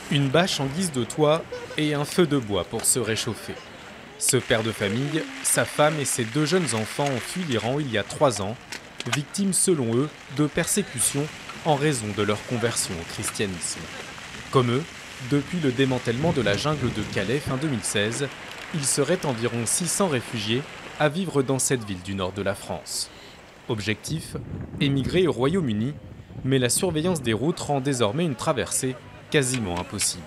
Une bâche en guise de toit et un feu de bois pour se réchauffer. Ce père de famille, sa femme et ses 2 jeunes enfants ont fui l'Iran il y a 3 ans, victimes selon eux de persécutions en raison de leur conversion au christianisme. Comme eux, depuis le démantèlement de la jungle de Calais fin 2016, il serait environ 600 réfugiés à vivre dans cette ville du nord de la France. Objectif, émigrer au Royaume-Uni, mais la surveillance des routes rend désormais une traversée quasiment impossible.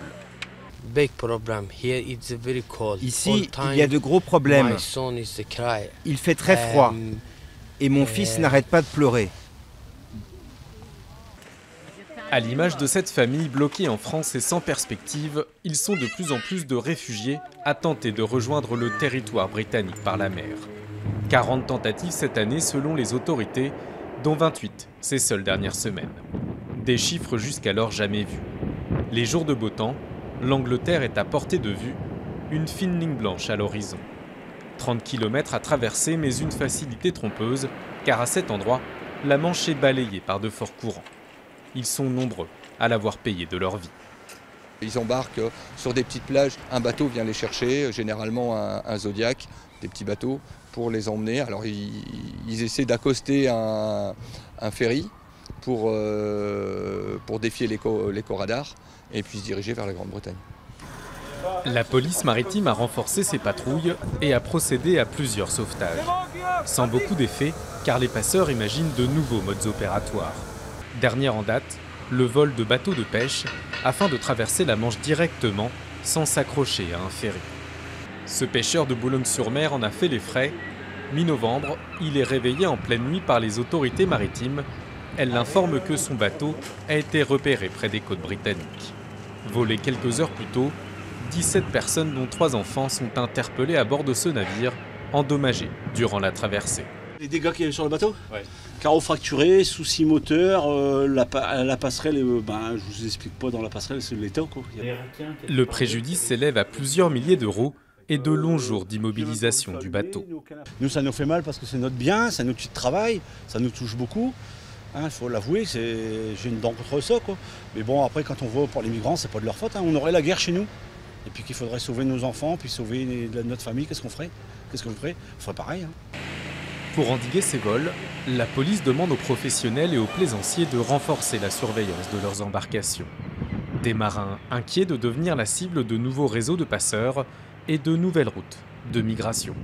Ici, il y a de gros problèmes. Il fait très froid et mon fils n'arrête pas de pleurer. À l'image de cette famille bloquée en France et sans perspective, ils sont de plus en plus de réfugiés à tenter de rejoindre le territoire britannique par la mer. 40 tentatives cette année selon les autorités, dont 28 ces seules dernières semaines. Des chiffres jusqu'alors jamais vus. Les jours de beau temps, l'Angleterre est à portée de vue, une fine ligne blanche à l'horizon. 30 km à traverser, mais une facilité trompeuse, car à cet endroit, la Manche est balayée par de forts courants. Ils sont nombreux à l'avoir payé de leur vie. Ils embarquent sur des petites plages, un bateau vient les chercher, généralement un Zodiac, des petits bateaux, pour les emmener. Alors ils essaient d'accoster un ferry pour défier l'éco-radar et puis se diriger vers la Grande-Bretagne. La police maritime a renforcé ses patrouilles et a procédé à plusieurs sauvetages. Sans beaucoup d'effet, car les passeurs imaginent de nouveaux modes opératoires. Dernière en date, le vol de bateaux de pêche afin de traverser la Manche directement sans s'accrocher à un ferry. Ce pêcheur de Boulogne-sur-Mer en a fait les frais. Mi-novembre, il est réveillé en pleine nuit par les autorités maritimes. Elles l'informent que son bateau a été repéré près des côtes britanniques. Volé quelques heures plus tôt, 17 personnes dont 3 enfants sont interpellées à bord de ce navire, endommagés durant la traversée. Les dégâts qu'il y a sur le bateau, carreaux fracturés, soucis moteurs, la passerelle, je vous explique pas dans la passerelle, c'est l'état quoi. Le préjudice s'élève à plusieurs milliers d'euros et de longs jours d'immobilisation du bateau. Nous ça nous fait mal parce que c'est notre bien, c'est notre outil de travail, ça nous touche beaucoup. Il faut l'avouer, j'ai une dent contre ça quoi. Mais bon après quand on voit pour les migrants, c'est pas de leur faute, on aurait la guerre chez nous. Et puis qu'il faudrait sauver nos enfants, puis sauver notre famille, qu'est-ce qu'on ferait? Qu'est-ce qu'on ferait? On ferait pareil. Pour endiguer ces vols, la police demande aux professionnels et aux plaisanciers de renforcer la surveillance de leurs embarcations. Des marins inquiets de devenir la cible de nouveaux réseaux de passeurs et de nouvelles routes de migration.